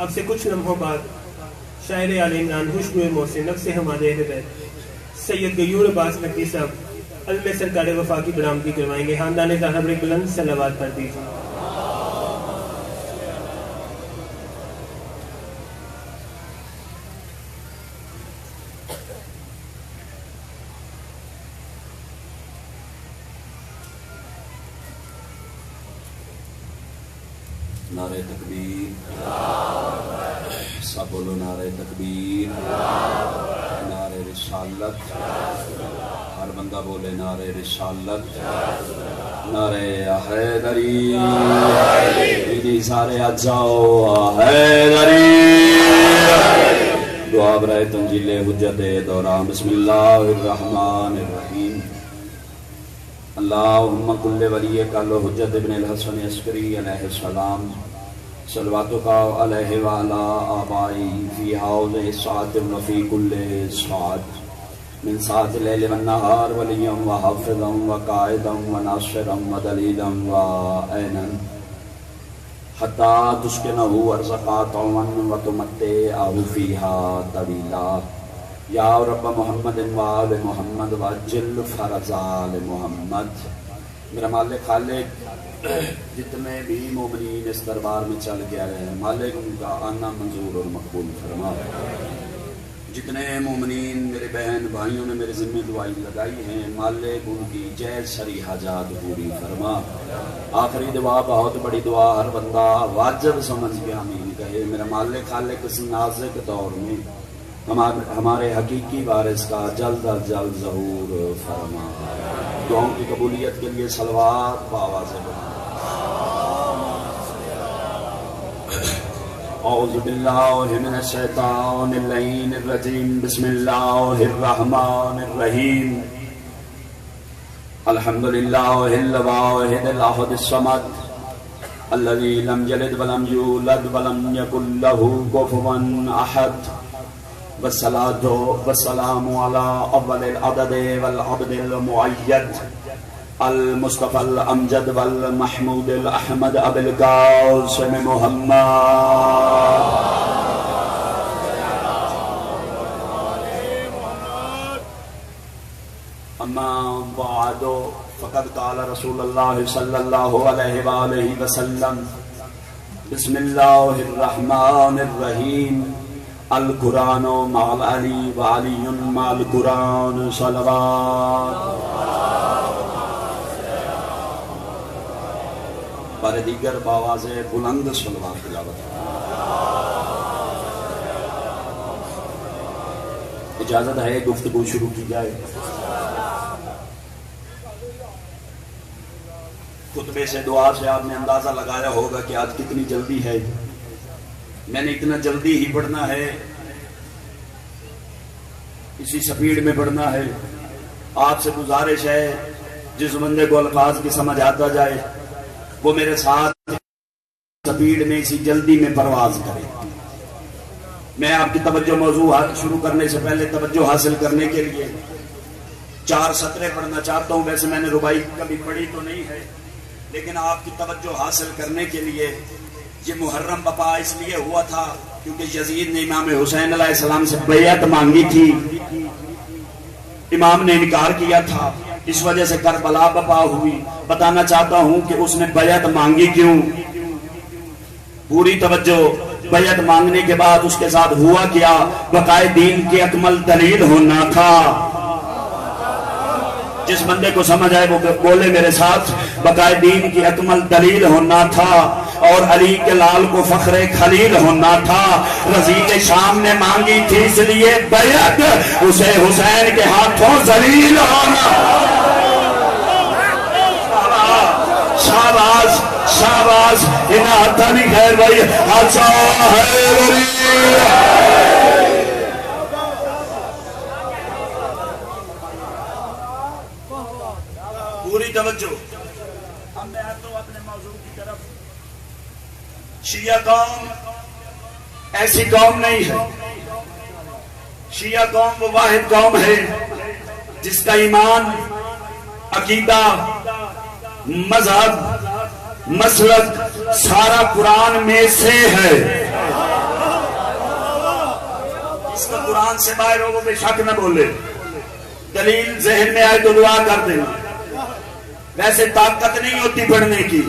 اب سے کچھ لمحوں بعد شاعر آل عمران خوشبو محسن نقص ہمارے ہدایت سید غیور عباس نقوی صاحب علم سرکار وفا کی برآمدی کروائیں گے. خاندان زہرا بڑے بلند صلوات پڑھ دیجیے. نعرہ تکبیر، سب بولو نعرہ تکبیر، نعرہ رسالت، ہر بندہ بولے نعرہ رسالت، نعرہ حیدری، سارے آج جاؤ حیدری. دعا برائے تنزیل حجت دوران. بسم اللہ الرحمن الرحیم. اللہم کل ولیک الحجت ابن الحسن عسکری علیہ السلام صلواتک علیہ وعلا آبائی فی حوض ساعت وفی کل ساعت من ساعت لیل والنہار ولیا وحافظا وقائدا وناصرا ودلیلا وعینا حتی تسکنہ ارزقا طوعا وتمتعہ فیہا طویلا. یا رب محمد وآل محمد وعجل فرج آل محمد. میرا مالک خالق جتنے بھی مومنین اس دربار میں چل کے آئے ہیں مالک ان کا آنا منظور اور مقبول فرما. جتنے مومنین میرے بہن بھائیوں نے میرے ذمہ دعائی لگائی ہیں مالک ان کی جیز سری حاجات پوری فرما. آخری دعا بہت بڑی دعا ہر بندہ واجب سمجھ کے آمین کہے. میرا مالک خالق اس نازک دور میں ہمارے حقیقی وارث کا جلد از جلد ظہور فرما. دعاؤں کی قبولیت کے لیے صلوات بآواز بلند. اعوذ باللہ من الشیطان اللعین الرجیم. بسم اللہ الرحمن الرحیم. الحمدللہ الواحد الاحد الصمد الذی لم یلد ولم یولد ولم یکن لہ کفوا احد. والصلاة والسلام على أول العدد والعبد المؤيد المصطفى الأمجد والمحمود الأحمد أبي القاسم محمد. أما بعد فقد قال رسول الله صلى الله عليه وآله وسلم بسم الله الرحمن الرحيم. القرآن مع العلی وعلی مع القرآن صلوات. بار دیگر بآواز بلند صلوات تلاوت. اجازت ہے گفتگو شروع کی جائے. خطبے سے دعا سے آپ نے اندازہ لگایا ہوگا کہ آج کتنی جلدی ہے. میں نے اتنا جلدی ہی پڑھنا ہے، اسی سپیڈ میں پڑھنا ہے. آپ سے گزارش ہے جس بندے کو الفاظ کی سمجھ آتا جائے وہ میرے ساتھ سپیڈ میں اسی جلدی میں پرواز کرے. میں آپ کی توجہ موضوع شروع کرنے سے پہلے توجہ حاصل کرنے کے لیے 4 سطریں پڑھنا چاہتا ہوں. ویسے میں نے ربائی کبھی پڑھی تو نہیں ہے لیکن آپ کی توجہ حاصل کرنے کے لیے. یہ محرم بپا اس لیے ہوا تھا کیونکہ یزید نے امام حسین علیہ السلام سے بیعت مانگی تھی، امام نے انکار کیا تھا، اس وجہ سے کربلا بپا ہوئی. بتانا چاہتا ہوں کہ اس نے بیعت مانگی کیوں. پوری توجہ. بیعت مانگنے کے بعد اس کے ساتھ ہوا کیا؟ بقائے دین کی اکمل دلیل ہونا تھا. جس بندے کو سمجھ آئے وہ بولے میرے ساتھ. بقائے دین کی اکمل دلیل ہونا تھا اور علی کے لال کو فخر خلیل ہونا تھا. رضیع شام نے مانگی تھی اس لیے بیعت، اسے حسین کے ہاتھوں ذلیل ہونا. شاباش شاباش. انہاں آتا نہیں خیر بھائی. اچھا ہے پوری توجہ. اب میں آتا ہوں اپنے موضوع کی طرف. شیعہ قوم ایسی قوم نہیں ہے. شیعہ قوم وہ واحد قوم ہے جس کا ایمان، عقیدہ، مذہب، مسلک سارا قرآن میں سے ہے. وقت قرآن سے باہر ہو وہ بے شک نہ بولے، دلیل ذہن میں آئے تو دعا کر دینا، ویسے طاقت نہیں ہوتی پڑھنے کی۔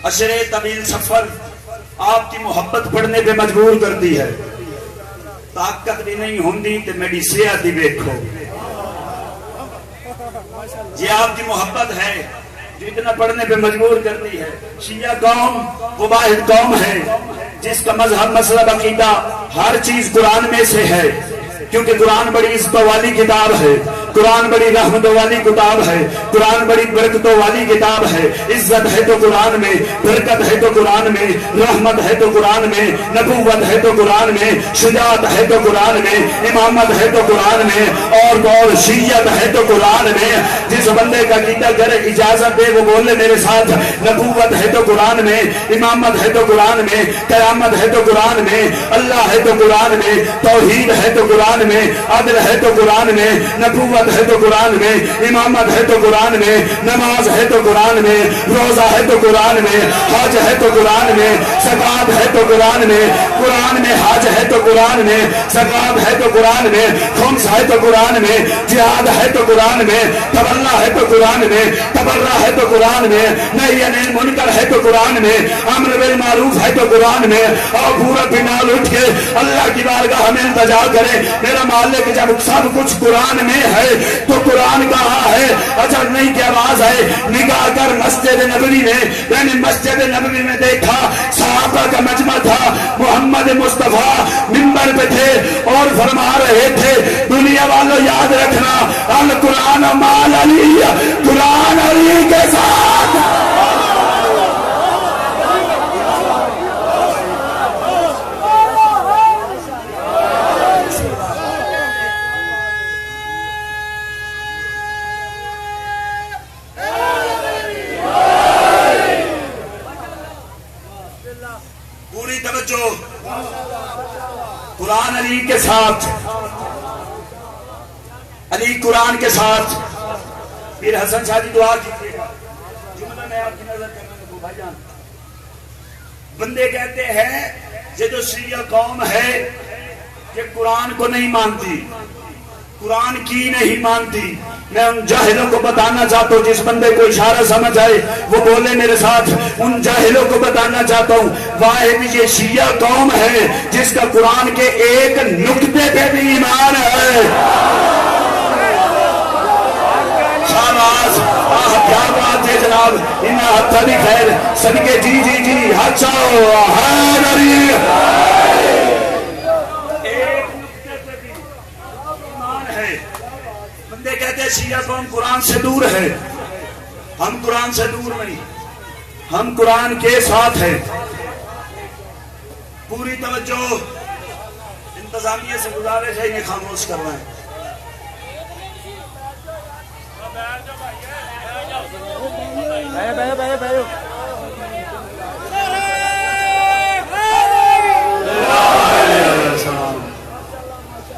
اشرے طویل سفر آپ کی محبت پڑھنے پہ مجبور کرتی ہے، طاقت بھی نہیں ہوندی تو میری صحت ہی دیکھو۔ یہ آپ کی محبت ہے جو اتنا پڑھنے پہ مجبور کرتی ہے۔ شیعہ قوم وہ واحد قوم ہے جس کا مذہب، مسلک، عقیدہ ہر چیز قرآن میں سے ہے، کیونکہ قرآن بڑی عزتوں والی کتاب ہے، قرآن بڑی رحمتوں والی کتاب ہے، قرآن بڑی برکتوں والی کتاب ہے۔ عزت ہے تو قرآن میں، برکت ہے تو قرآن میں، رحمت ہے تو قرآن میں، نبوت ہے تو قرآن میں، شجاعت ہے تو قرآن میں، امامت ہے تو قرآن میں، اور شیعت ہے تو قرآن میں۔ جس بندے کا عقیدہ گر اجازت دے وہ بولے میرے ساتھ، نبوت ہے تو قرآن میں، امامت ہے تو قرآن میں، قیامت ہے تو قرآن میں، اللہ ہے تو قرآن میں، توحید ہے تو قرآن میں، عدل ہے تو قرآن میں، نبوت ہے تو قرآن میں، امامت ہے تو قرآن میں، نماز ہے تو قرآن میں، روزہ ہے تو قرآن میں، حج ہے تو قرآن میں، زکات ہے تو قرآن میں، قرآن میں حج ہے تو قرآن میں، زکات ہے تو قرآن میں، خمس ہے تو قرآن میں، جہاد ہے تو قرآن میں، تولہ ہے تو قرآن میں، تبرہ ہے تو قرآن میں، نہی عن المنکر ہے تو قرآن میں، امر بالمعروف ہے تو قرآن میں۔ اور پورا بنال اٹھ کے اللہ کی بارگاہ ہمیں التجا کرے، میرا مالک جب سب کچھ قرآن میں ہے تو قرآن کہاں ہے؟ اجر نہیں کی آواز ہے، نگاہ کر مسجد نبوی میں، یعنی مسجد نبوی میں دیکھا صحابہ کا مجمع تھا، محمد مصطفیٰ منبر پہ تھے اور فرما رہے تھے دنیا والوں یاد رکھنا القرآن مال علی، قرآن علی کے ساتھ۔ قرآن علی کے ساتھ، علی قرآن کے ساتھ۔ پھر حسن شاہ جی دعا کیجیے گا، جملہ میں آپ کی نظر کرنے کو بھائی جان۔ بندے کہتے ہیں یہ جو شیعہ قوم ہے یہ قرآن کو نہیں مانتی، قرآن کی نہیں مانتی۔ میں ان جاہلوں کو بتانا چاہتا ہوں، جس بندے کو اشارہ سمجھ آئے وہ بولے میرے ساتھ، ان جاہلوں کو بتانا چاہتا ہوں واحد یہ شیعہ قوم ہے جس کا قرآن کے ایک نقطے پہ بھی ایمان ہے۔ شاباش، کیا بات ہے جناب، انہا حتی بھی خیر صدقے، جی جی جی حچاو حیدری، کہتے ہیں شیعہ قوم قرآن سے دور ہے۔ ہم قرآن سے دور نہیں، ہم قرآن کے ساتھ ہیں۔ پوری توجہ، انتظامیہ سے گزارش ہے انہیں خاموش کروائیں۔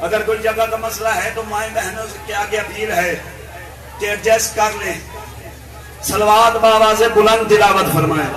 اگر کوئی جگہ کا مسئلہ ہے تو مائیں بہنوں سے کیا آگے اپیل ہے کہ ایڈجسٹ کر لیں، صلوات بآواز بلند تلاوت فرمائیں۔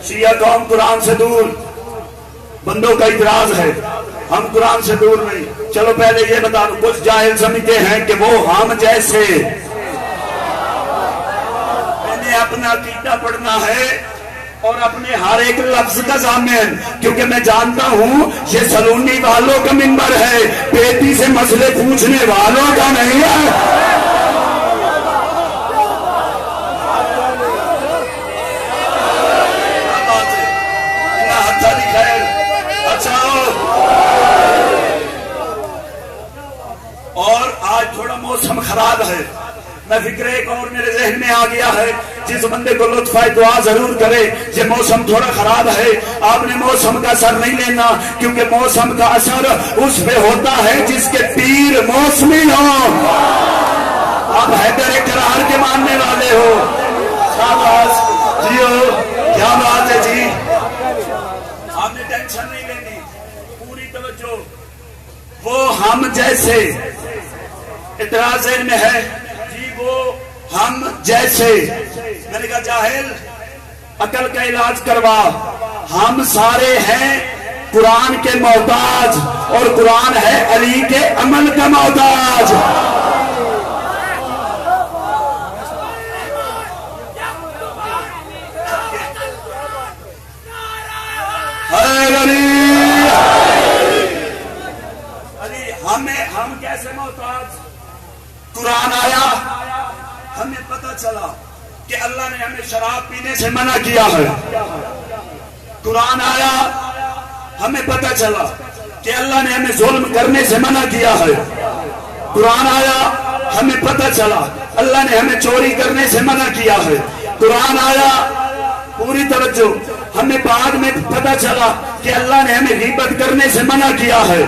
شیعہ قوم قرآن سے دور، بندوں کا اعتراض ہے ہم قرآن سے دور نہیں۔ چلو پہلے یہ بتا دوں، کچھ جاہل سمجھتے ہیں کہ وہ ہم جیسے، میں نے اپنا عقیدہ پڑھنا ہے اور اپنے ہر ایک لفظ کا ضامن، کیونکہ میں جانتا ہوں یہ سلونی والوں کا منبر ہے، پیٹی سے مسئلے پوچھنے والوں کا نہیں ہے۔ تھوڑا موسم خراب ہے، میں فکر ایک اور میرے ذہن میں آ گیا ہے، جس بندے کو لطف ہے دعا ضرور کرے. یہ موسم تھوڑا خراب ہے، آپ نے موسم کا اثر نہیں لینا، کیونکہ موسم کا اثر اس پہ ہوتا ہے جس کے پیر موسمی ہوں. آپ حیدر کرار کے ماننے والے ہو. شاباش جی ہو، کیا بات ہے جی. آپ نے ٹینشن نہیں لینی، پوری توجہ. وہ ہم جیسے اعتراض میں ہے جی، وہ ہم جیسے. میں نے کہا جاہل عقل کا علاج کروا. ہم سارے ہیں قرآن کے محتاج، اور قرآن ہے علی کے عمل کا محتاج. ہم کیسے محتاج؟ قرآن آیا، ہمیں پتہ چلا کہ اللہ نے ہمیں شراب پینے سے منع کیا ہے. قرآن آیا، ہمیں پتہ چلا کہ اللہ نے ہمیں ظلم کرنے سے منع کیا ہے. قرآن آیا، ہمیں پتہ چلا اللہ نے ہمیں چوری کرنے سے منع کیا ہے. قرآن آیا، پوری توجہ. ہمیں بعد میں پتہ چلا کہ اللہ نے ہمیں غیبت کرنے سے منع کیا ہے.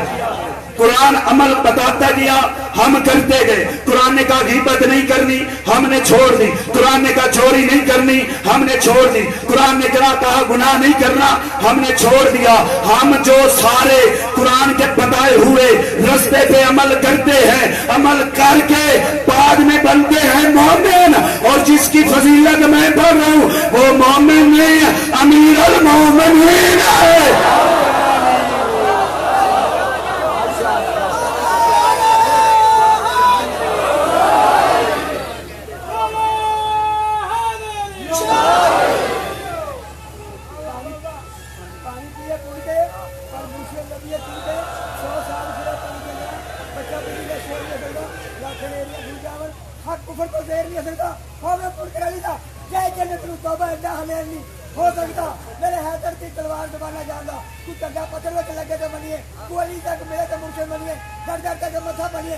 قرآن عمل بتاتا گیا، ہم کرتے گئے. قرآن نے کہا غیبت نہیں کرنی، ہم نے چھوڑ دی. قرآن نے کہا چوری نہیں کرنی، ہم نے چھوڑ دی. قرآن نے کہا گناہ نہیں کرنا، ہم نے چھوڑ دیا. ہم جو سارے قرآن کے بتائے ہوئے رستے پہ عمل کرتے ہیں، عمل کر کے بعد میں بنتے ہیں مومن. اور جس کی فضیلت میں پڑھ رہا ہوں وہ مومن نہیں، امیر المومنین ہے. ہو سکتا میرے حیدر کی تلوار دبانا جانا، کچھ چنگا پتھر وچ لگے تو بنیے، کوئی علی تک میرے تو مرشد بنیے، در در تک متھا بنیے.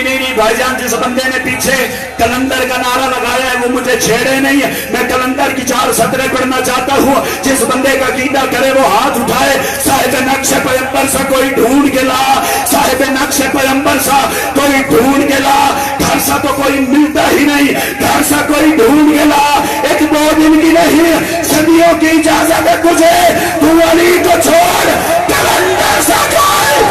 نہیں بھائی جان، جس بندے نے پیچھے کلندر کا نعرہ لگایا ہے وہ مجھے چھیڑے نہیں. میں کلندر کی 4 سطریں پڑھنا چاہتا ہوں. جس بندے کا عقیدہ کرے وہ ہاتھ اٹھائے. صاحب نقش پیغمبر سا کوئی ڈھونڈ کے لا، صاحب نقش پیغمبر سا کوئی ڈھونڈ کے لا. گھر سا تو کوئی ملتا ہی نہیں، گھر سا کوئی ڈھونڈ کے لا. 1-2 دن کی نہیں، صدیوں کی اجازت ہے تجھے، تو علی کو چھوڑ کلندر سا کوئی.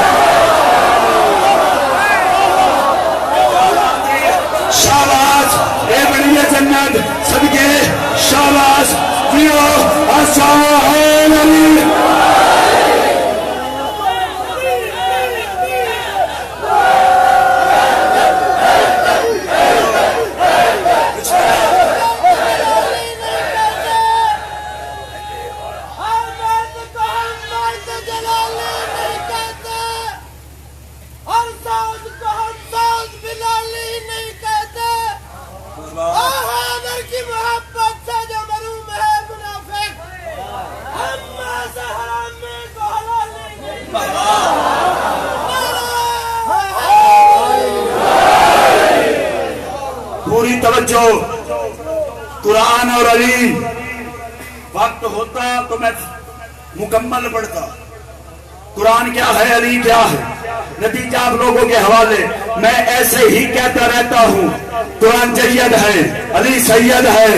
شاباش اے بڑی جنت صدقے، شاباش دیو اصحاب علی. پوری توجہ. قرآن اور علی، وقت ہوتا تو میں مکمل پڑھتا. قرآن کیا ہے، علی کیا ہے، نتیجہ آپ لوگوں کے حوالے. میں ایسے ہی کہتا رہتا ہوں، قرآن جید ہے، علی سید ہے.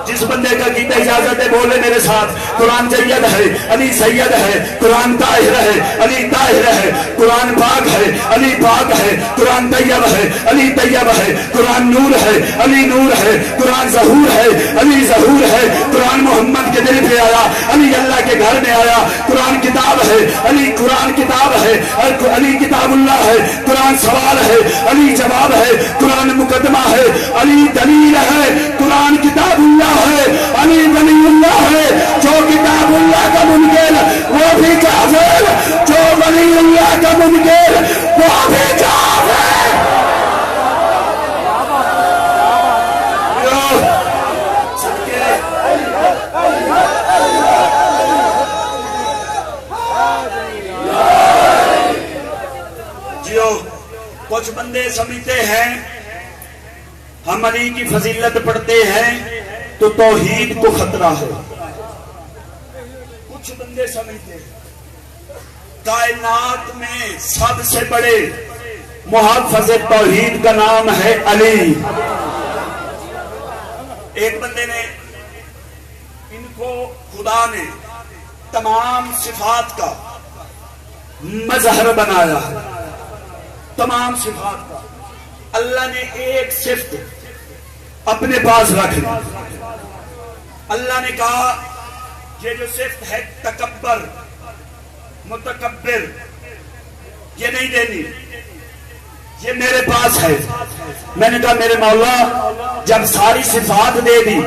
جس بندے کا عقیدہ اجازت ہے بولے میرے ساتھ. قرآن جید ہے، علی سید ہے. قرآن طاہر ہے، علی طاہر ہے. قرآن پاک ہے، علی پاک ہے. قرآن طیب ہے، علی طیب ہے. قرآن نور ہے، علی نور ہے. قرآن ظہور ہے، علی ظہور ہے. قرآن محمد کے دل پہ آیا، علی اللہ کے گھر میں آیا. قرآن کتاب ہے، علی قرآن کتاب ہے. علی کتاب اللہ ہے. قرآن سوال ہے، علی جواب ہے. قرآن مقدمہ ہے، علی دلیل ہے. قرآن کتاب اللہ ہے، علی ولی اللہ ہے. جو کتاب اللہ کا منکر وہ بھی کافر، جو ولی اللہ کا منکر وہ بھی کافر. کچھ بندے سمجھتے ہیں ہم علی کی فضیلت پڑھتے ہیں تو توحید کو خطرہ ہے. کچھ بندے سمجھتے ہیں کائنات میں سب سے بڑے محافظ توحید کا نام ہے علی. ایک بندے نے ان کو خدا نے تمام صفات کا مظہر بنایا ہے. تمام صفات کا اللہ نے ایک صفت اپنے پاس رکھ لی. اللہ نے کہا یہ جو صفت ہے تکبر متکبر یہ نہیں دینی, یہ میرے پاس ہے. میں نے کہا میرے مولا جب ساری صفات دے دی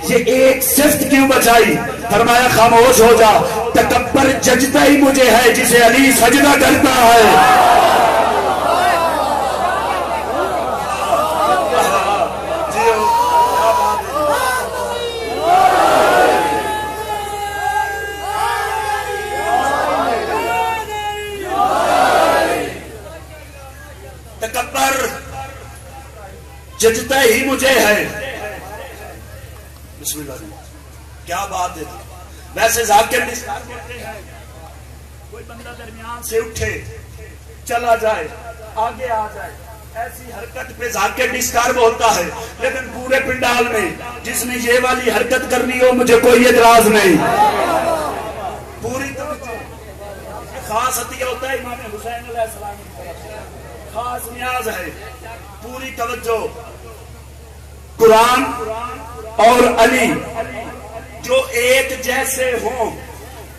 یہ ایک صفت کیوں بچائی؟ فرمایا خاموش ہو جا, تکبر ججتا ہی مجھے ہے جسے علی سجدہ کرتا ہے. تکبر ججتا ہی مجھے ہے. بسم اللہ, کیا بات ہے. ویسے ذاکر ڈسکار کرتے ہیں کوئی بندہ درمیان سے اٹھے چلا جائے آگے آ جائے ایسی حرکت پہ ذاکر ڈسکار بولتا ہے, لیکن پورے پنڈال میں جس نے یہ والی حرکت کرنی ہو مجھے کوئی اعتراض نہیں. پوری توجہ, خاص عطیہ ہوتا ہے امام حسین علیہ السلام کی طرف سے, خاص نیاز ہے. پوری توجہ. قرآن اور علی جو ایک جیسے ہوں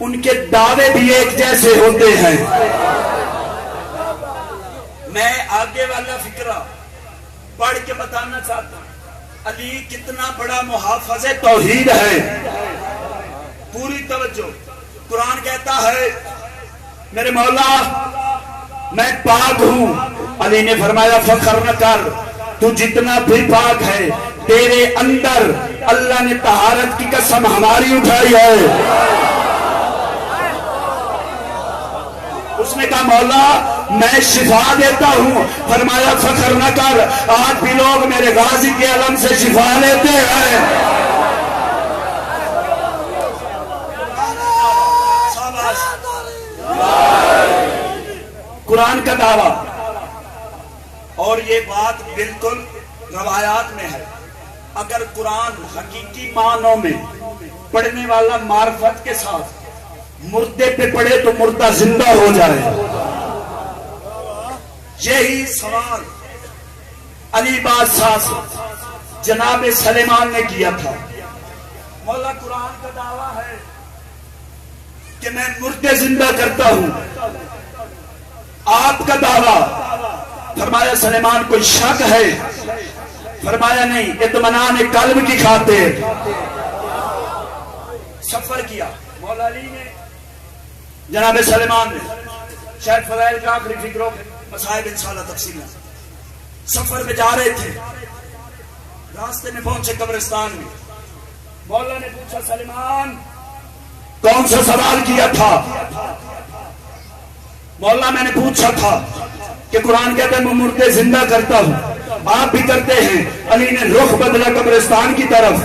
ان کے دعوے بھی ایک جیسے ہوتے ہیں. میں آگے والا فکرہ پڑھ کے بتانا چاہتا ہوں علی کتنا بڑا محافظ توحید ہے. پوری توجہ. قرآن کہتا ہے میرے مولا میں پاک ہوں. علی نے فرمایا فخر نہ کر, تو جتنا بھی پاک ہے تیرے اندر اللہ نے طہارت کی قسم ہماری اٹھائی ہے. اس نے کہا مولا میں شفا دیتا ہوں. فرمایا فخر نہ کر, آج بھی لوگ میرے غازی کے علم سے شفا لیتے ہیں. قرآن کا دعویٰ, اور یہ بات بالکل روایات میں ہے. اگر قرآن حقیقی معنوں میں پڑھنے والا معرفت کے ساتھ مردے پہ پڑھے تو مردہ زندہ ہو جائے. یہی سوال علی بادشاہ سے جناب سلیمان نے کیا تھا. مولا قرآن کا دعویٰ ہے کہ میں مردے زندہ کرتا ہوں. آپ کا دعویٰ, فرمایا سلیمان کوئی شک ہے؟ فرمایا نہیں, اطمینان قلب کی خاطر. سفر کیا مولا علی نے, جناب سلیمان نے. شاید فضائل کا آخری فکروں مصائب انشاءاللہ تفصیل ہے. سفر میں جا رہے تھے, راستے میں پہنچے قبرستان میں. مولا نے پوچھا سلیمان کون سا سوال کیا تھا؟ مولا میں نے پوچھا تھا کہ قرآن کہتا ہے میں مردے زندہ کرتا ہوں, آپ بھی کرتے ہیں. علی نے رخ بدلا قبرستان کی طرف.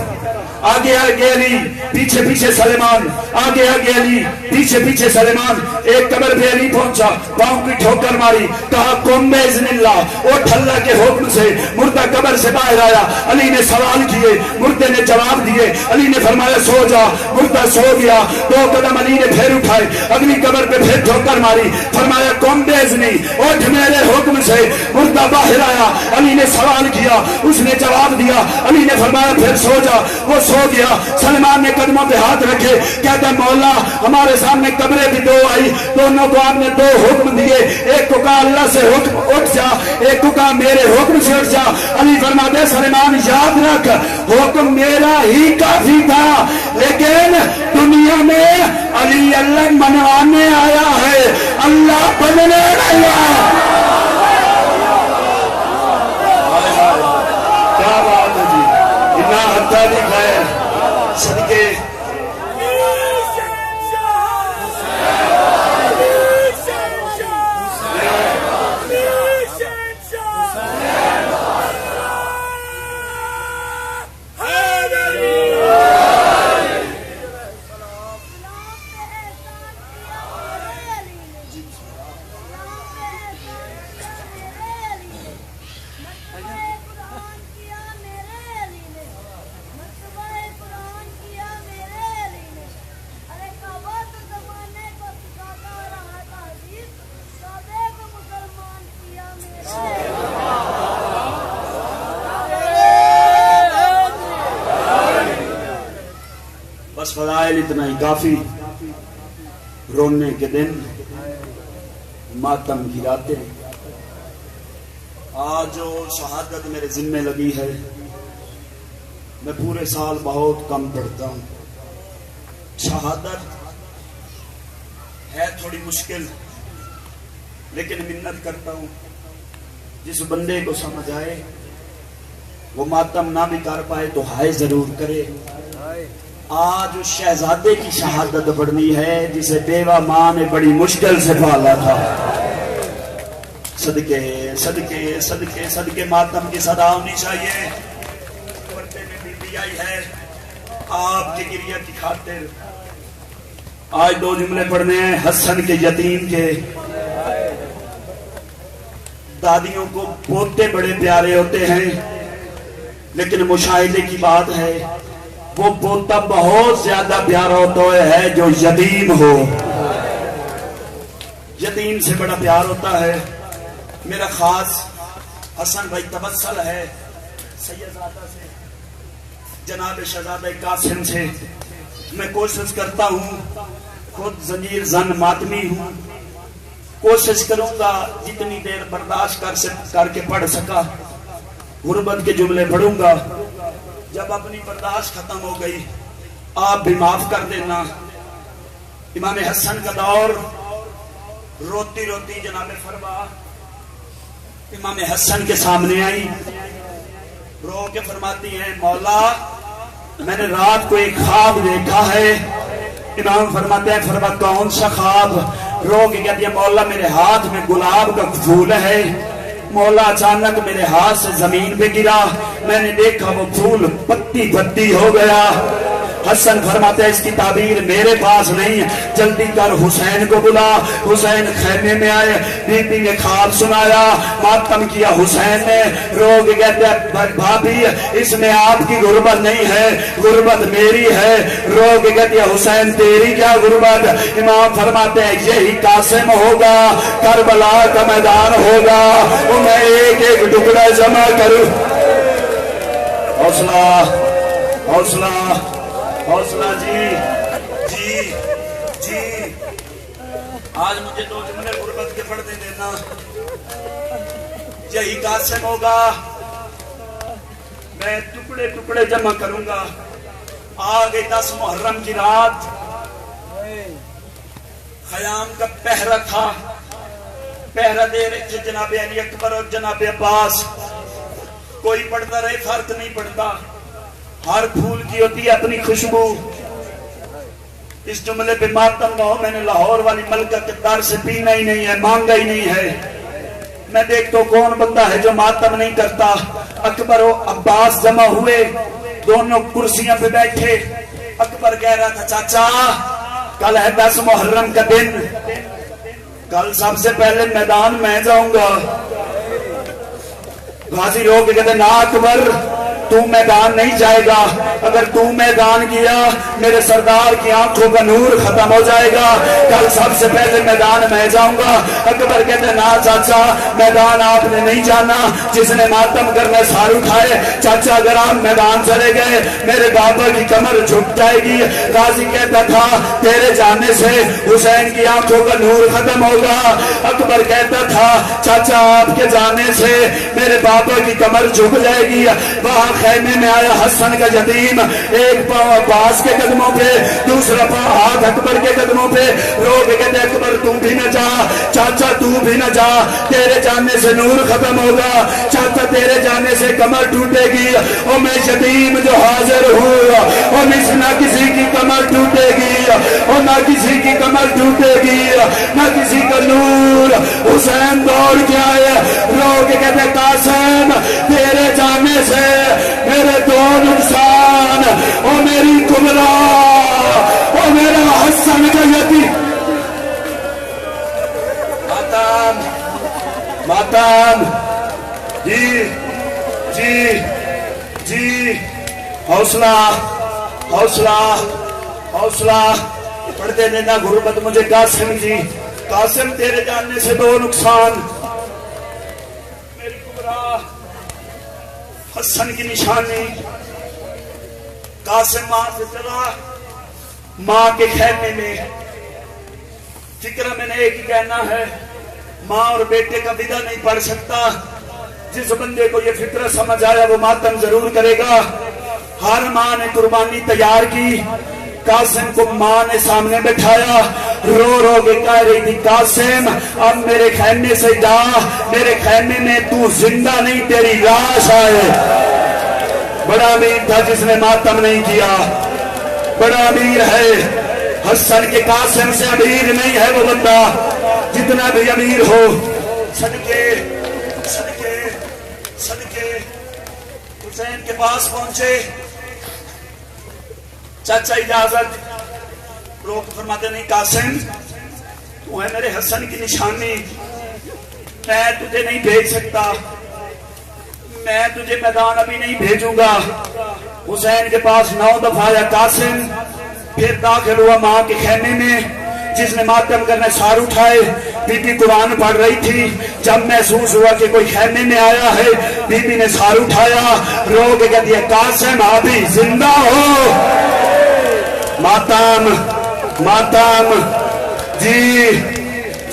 آگے آگے علی, پیچھے پیچھے سلیمان. آگے آگے علی, پیچھے پیچھے سلیمان. ایک قبر پہ علی پہنچا, پاؤں کی ٹھوکر ماری, کہا قم باذن اللہ, اٹھ اللہ کے حکم سے. مردہ قبر سے باہر آیا. علی نے سوال کیے, مردے نے جواب دیے. علی نے فرمایا سو جا. مردہ سو گیا. 2 قدم علی نے پھر اٹھائے, اگلی قبر پہ پھر ٹھوکر ماری. فرمایا قم باذن, اٹھ میرے حکم سے. مردہ باہر آیا. علی نے سوال کیا, اس نے جواب دیا. علی نے فرمایا پھر سو جا. وہ سو گیا. سلمان نے قدموں پہ ہاتھ رکھے, کہتا مولا ہمارے سامنے قبریں بھی 2 آئی, دونوں کو آپ نے 2 حکم دیے. ایک کو کہا اللہ سے حکم اٹھ جا, ایک کو کہا میرے حکم سے اٹھ جا. علی فرماتے سلمان یاد رکھ حکم میرا ہی کافی تھا, لیکن دنیا میں علی اللہ منوانے آیا ہے, اللہ بننے نہیں آیا. کیا بات ہے جی, اتنا حتیٰ دکھائے صدقے. فضائل اتنا ہی کافی، رونے کے دن، ماتم کی راتیں۔ آج جو شہادت میرے ذمہ لگی ہے، میں پورے سال بہت کم پڑھتا ہوں۔ شہادت ہے تھوڑی مشکل، لیکن منت کرتا ہوں جس بندے کو سمجھ آئے وہ ماتم نہ بھی کر پائے تو ہائے ضرور کرے۔ آج اس شہزادے کی شہادت پڑھنی ہے جسے بیوہ ماں نے بڑی مشکل سے پالا تھا۔ صدقے صدقے صدقے صدقے ماتم کی صدا ہونی چاہیے۔ پردے میں بی بی آئی ہے آپ کی گریہ کی خاطر۔ آج دو جملے پڑھنے ہیں حسن کے یتیم کے۔ دادیوں کو پوتے بڑے پیارے ہوتے ہیں، لیکن مشاہدے کی بات ہے وہ پوتا بہت زیادہ پیارا ہوتا ہے جو یتیم ہو۔ یتیم سے بڑا پیار ہوتا ہے۔ میرا خاص حسن بھائی توسل ہے سیدزادہ سے، جناب شہزادہ قاسم سے۔ میں کوشش کرتا ہوں، خود زنجیر زن ماتمی ہوں، کوشش کروں گا جتنی دیر برداشت کر کے پڑھ سکا غربت کے جملے پڑھوں گا۔ جب اپنی برداشت ختم ہو گئی آپ بھی معاف کر دینا۔ امام حسن کا دور، روتی روتی جناب فرما امام حسن کے سامنے آئی، رو کے فرماتی ہیں مولا میں نے رات کو ایک خواب دیکھا ہے۔ امام فرماتے ہیں فرما کون سا خواب؟ رو کے کہتی ہے مولا میرے ہاتھ میں گلاب کا پھول ہے۔ مولا اچانک میرے ہاتھ سے زمین پہ گرا، میں نے دیکھا وہ پھول پتی پتی ہو گیا۔ حسن فرماتے ہیں اس کی تعبیر میرے پاس نہیں، جلدی کر حسین کو بلا۔ حسین خیمے میں آئے، بی بی نے خواب سنایا، ماتم کیا حسین نے۔ رو کے کہتے ہیں بھابی اس میں آپ کی غربت نہیں ہے، غربت میری ہے۔ رو کے کہتے ہیں حسین تیری کیا غربت؟ امام فرماتے ہیں یہی قاسم ہوگا، کربلا کا میدان ہوگا، وہ میں ایک ایک ٹکڑا جمع کروں۔ حوصلہ حوصلہ حوصلہ جی جی جی۔ آج مجھے دو جملے غربت کے پڑھنے دینا۔ یہی قاسم ہوگا، میں ٹکڑے ٹکڑے جمع کروں گا۔ آگے 10 محرم کی رات، خیام کا پہرا تھا، پہرا دے رہے تھے جناب علی اکبر اور جناب عباس۔ کوئی پڑھتا رہے فرق نہیں پڑتا، ہر پھول کی ہوتی ہے اپنی خوشبو۔ اس جملے پہ ماتم نہ ہو، میں نے لاہور والی ملکہ کے در سے پینا ہی نہیں ہے، مانگا ہی نہیں ہے۔ میں دیکھتا ہوں کون بندہ ہے جو ماتم نہیں کرتا۔ اکبر و عباس جمع ہوئے، دونوں کرسیاں پہ بیٹھے۔ اکبر کہہ رہا تھا چاچا کل ہے 10 محرم کا دن، کل سب سے پہلے میدان میں جاؤں گا۔ غازی رو کے کہتے نا اکبر تو میدان نہیں جائے گا، اگر تو میدان گیا میرے سردار کی آنکھوں کا نور ختم ہو جائے گا، کل سب سے پہلے میدان میں جاؤں گا۔ اکبر کہتے نا چاچا میدان آپ نے نہیں جانا، جس نے ماتم کرنے سار اٹھائے۔ چاچا اگر آپ میدان چلے گئے میرے بابا کی کمر جھک جائے گی۔ غازی کہتا تھا تیرے جانے سے حسین کی آنکھوں کا نور ختم ہوگا۔ اکبر کہتا تھا چاچا آپ کے جانے سے میرے بابا کی کمر جھک جائے گی۔ وہاں خیمے میں آیا حسن کا یتیم، ایک پاؤں عباس کے قدموں پہ، دوسرا پاؤں ہاتھ اکبر کے قدموں پہ۔ رو کے کہتے اکبر تو بھی نہ جا، چاچا تو بھی نہ جا، تیرے جانے سے نور ختم ہوگا، چاچا تیرے جانے سے کمر ٹوٹے گی۔ اور میں یتیم جو حاضر ہوں، اور نہ کسی کی کمر ٹوٹے گی، اور نہ کسی کی کمر ٹوٹے گی، نہ کسی کا نور۔ حسین دوڑ کے آئے، رو کے کہتے قاسم تیرے جانے سے میرے دو نقصان، اور میری کبرا اور میرا حسن کا یتیم۔ ماتم ماتم جی جی جی، حوصلہ حوصلہ حوصلہ پڑھتے دینا غربت مجھے قاسم جی۔ قاسم تیرے جاننے سے دو نقصان، میری کبرا حسن کی نشانی۔ قاسم وہاں سے چلا، ماں کے خیمے میں فکر میں نے ایک ہی کہنا ہے، ماں اور بیٹے کا ودا نہیں پڑھ سکتا۔ جس بندے کو یہ فکر سمجھ آیا وہ ماتم ضرور کرے گا۔ ہر ماں نے قربانی تیار کی، قاسم کو ماں نے سامنے بٹھایا، رو رو کے کہہ رہی تھی قاسم اب میرے خیمے سے جا، میرے خیمے میں تو زندہ نہیں تیری لاش آئے۔ بڑا امیر تھا جس نے ماتم نہیں کیا، بڑا امیر ہے۔ حسن کے قاسم سے امیر نہیں ہے وہ بندہ، جتنا بھی امیر ہو۔ صدقے صدقے صدقے حسین کے پاس پہنچے، چاچا اجازت، روک فرماتے نہیں قاسم تو ہے میرے حسن کی نشانی، میں تجھے نہیں بھیج سکتا، میں تجھے میدان ابھی نہیں بھیجوں گا۔ حسین کے پاس 9 دفعہ آیا قاسم، پھر داخل ہوا ماں کے خیمے میں۔ جس نے ماتم کرنا سار اٹھائے، بی بی قرآن پڑھ رہی تھی، جب محسوس ہوا کہ کوئی خیمے میں آیا ہے بی بی نے سار اٹھایا، رو کے کہہ دیا قاسم ابھی زندہ ہو۔ ماتم ماتم جی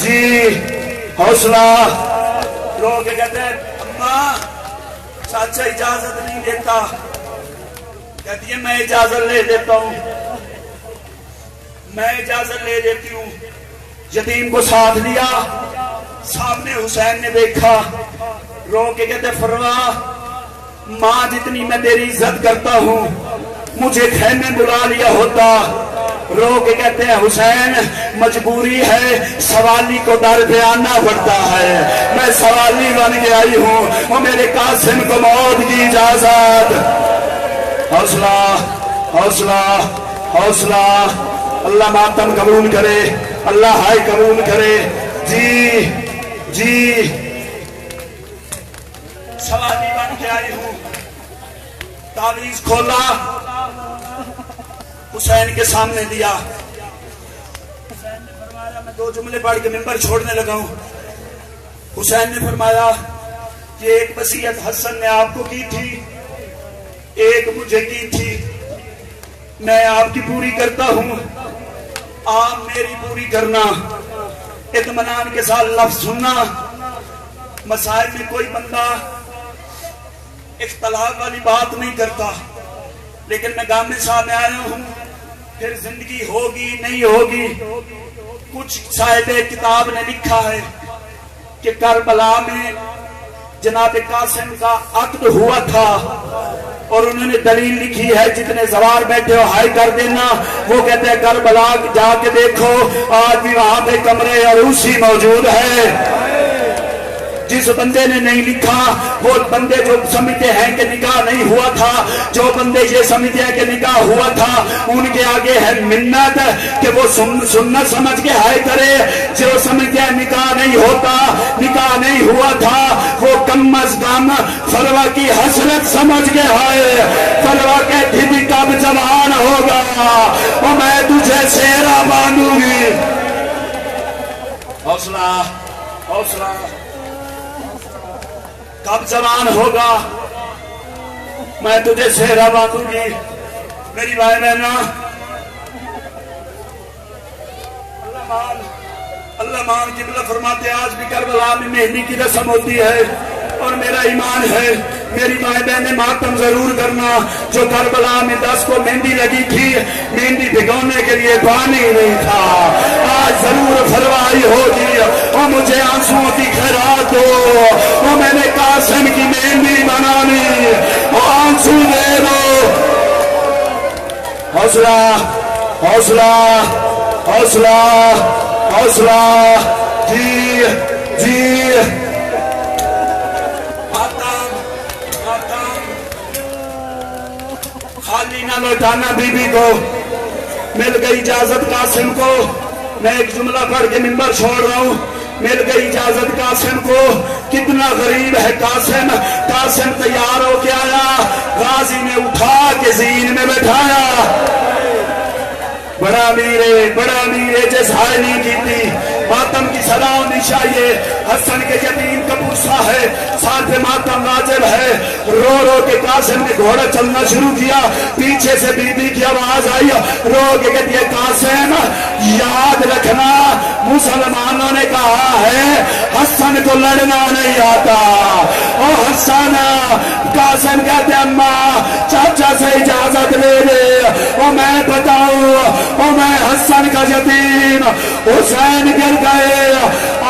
جی حوصلہ، رو کے کہتے ہیں اماں چاچا اجازت نہیں دیتا، کہتی ہے میں اجازت لے دیتا ہوں، میں اجازت لے دیتی ہوں۔ یتیم کو ساتھ لیا، سامنے حسین نے دیکھا، رو کے کہتے فروا ماں جتنی میں تیری عزت کرتا ہوں مجھے خیمے بلا لیا ہوتا۔ رو کے کہتے ہیں حسین مجبوری ہے، سوالی کو در پہ آنا پڑتا ہے، میں سوالی بن کے آئی ہوں، وہ میرے قاسم کو موت کی اجازت۔ حوصلہ حوصلہ حوصلہ، اللہ ماتم قبول کرے، اللہ ہائے قبول کرے۔ جی جی سوالی بن کے آئی ہوں۔ تعویذ کھولا، حسین کے سامنے دیا، حسین نے فرمایا میں 2 جملے پڑھ کے ممبر چھوڑنے لگا ہوں۔ حسین نے فرمایا کہ ایک وصیت حسن نے آپ کو کی تھی، ایک مجھے کی تھی، میں آپ کی پوری کرتا ہوں، آپ میری پوری کرنا۔ اطمینان کے ساتھ لفظ سننا، مسائل میں کوئی بندہ اختلاف والی بات نہیں کرتا، لیکن میں گامے صاحب میں آیا ہوں، پھر زندگی ہوگی نہیں ہوگی۔ کچھ صاحب کتاب نے لکھا ہے کہ کربلا میں جناب قاسم کا عقد ہوا تھا، اور انہوں نے دلیل لکھی ہے جتنے زوار بیٹھے ہو ہائی کر دینا۔ وہ کہتے ہیں کربلا جا کے دیکھو آج بھی وہاں پہ کمرے اور اسی موجود ہے۔ جس بندے نے نہیں لکھا وہ بندے جو سمجھتے ہیں کہ نکاح نہیں ہوا تھا، جو بندے یہ سمجھتے ہیں کہ نکاح ہوا تھا، ان کے آگے ہے منت کہ وہ سنت سمجھ کے ہائے کرے۔ جو سمجھتے ہیں نکاح نہیں ہوتا، نکاح نہیں ہوا تھا، وہ کم از کم فروا کی حسرت سمجھ کے ہائے۔ فروا کہتی تھی کب جوان ہوگا اور میں تجھے سیرا باندھوں گی۔ حوصلہ حوصلہ، کب جوان ہوگا میں تجھے سہرا باندھوں گی۔ میری بھائی بہنا، اللہ مان قبلہ فرماتے آج بھی کربلا میں مہندی کی رسم ہوتی ہے، اور میرا ایمان ہے میری ماں بہنیں ماتم ضرور کرنا۔ جو کربلا میں 10 کو مہندی لگی تھی، مہندی بھگونے کے لیے پانی نہیں تھا، آج ضرور فروائی ہوگی اور مجھے آنسوؤں کی خیرات دو، اور میں نے قاسم کی مہندی بنانی، اور آنسو دے دو۔ حوصلہ حوصلہ حوصلہ حوصلہ، جی جی خالی نہ لوٹانا بی بی کو۔ مل گئی اجازت قاسم کو، میں ایک جملہ پڑھ کے ممبر چھوڑ رہا ہوں۔ مل گئی اجازت قاسم کو، کتنا غریب ہے قاسم۔ قاسم تیار ہو کے آیا، غازی نے اٹھا کے زین میں بٹھایا۔ بڑا امیر ہے، بڑا امیر ہے، جس ہائے نہیں کی تھی، ماتم کی صداؤں نے ہونی چاہیے. حسن کے یتیم کا بوسہ ہے, سال پہ ماتم واجب ہے. رو رو کے قاسم نے گھوڑا چلنا شروع کیا. پیچھے سے بی بی کی آواز آئی, رو کے کہتی ہے قاسم یاد رکھنا مسلمانوں نے کہا ہے حسن کو لڑنا نہیں آتا. او حسن, قاسم کہتے اماں چاچا سے اجازت لے لے, او میں بتاؤں, او میں حسن کا یتیم حسین گر گئے.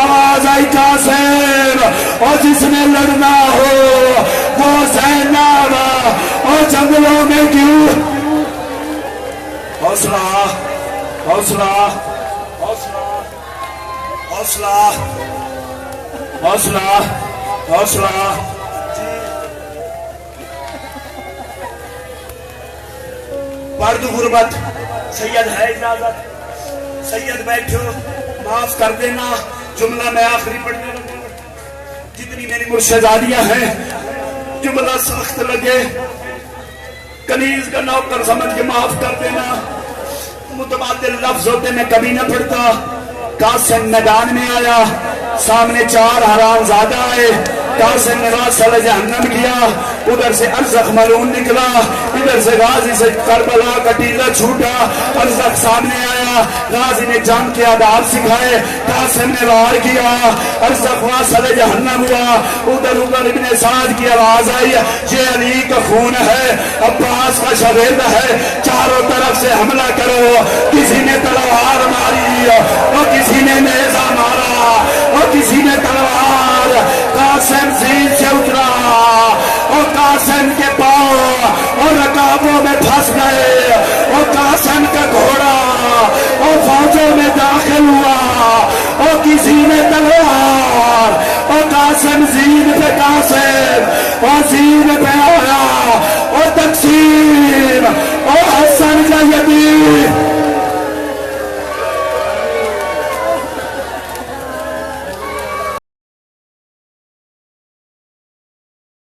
آواز آئی قاسم, اور جس نے لڑنا ہو وہ زینب اور جنگلوں میں کیوں. حوصلہ حوصلہ حوصلہ حوصلہ حوصلہ حوصلہ. پرد غربت سید ہے اجازت, سید بیٹھو معاف کر دینا. جملہ میں آخری پڑھنے لگا, جتنی میری مرشدادیاں ہیں جملہ سخت لگے کنیز کا نوکر سمجھ کے معاف کر دینا. متبادل لفظ ہوتے میں کبھی نہ پڑھتا. قاسم میدان میں آیا, سامنے 4 حرام زادہ آئے. قاسم نے واصل جہنم کیا, ادھر سے ارزق ملعون نکلا, ادھر سے غازی سے کربلا کا ٹیلا چھوٹا. ارزق سامنے آیا, غازی نے جنگ کے آداب سکھائے, قاسم نے وار کیا, ارزق واصل جہنم ہوا. ادھر ابن سعد کی آواز آئی, یہ علی کا خون ہے, عباس کا شاگرد ہے, چاروں طرف سے حملہ کرو. کسی نے تلوار ماری اور کسی نے نیزہ مارا اور کسی نے تلوار. قاسم زین سے اترا اور قاسم کے پاؤں اور رکابوں میں پھنس گئے, اور قاسم کا گھوڑا اور فوجوں میں داخل ہوا, اور کسی نے تلوار, اور قاسم زین پہ قاسم اور زین پہ آیا, اور تقسیم اور حسن کا یتیم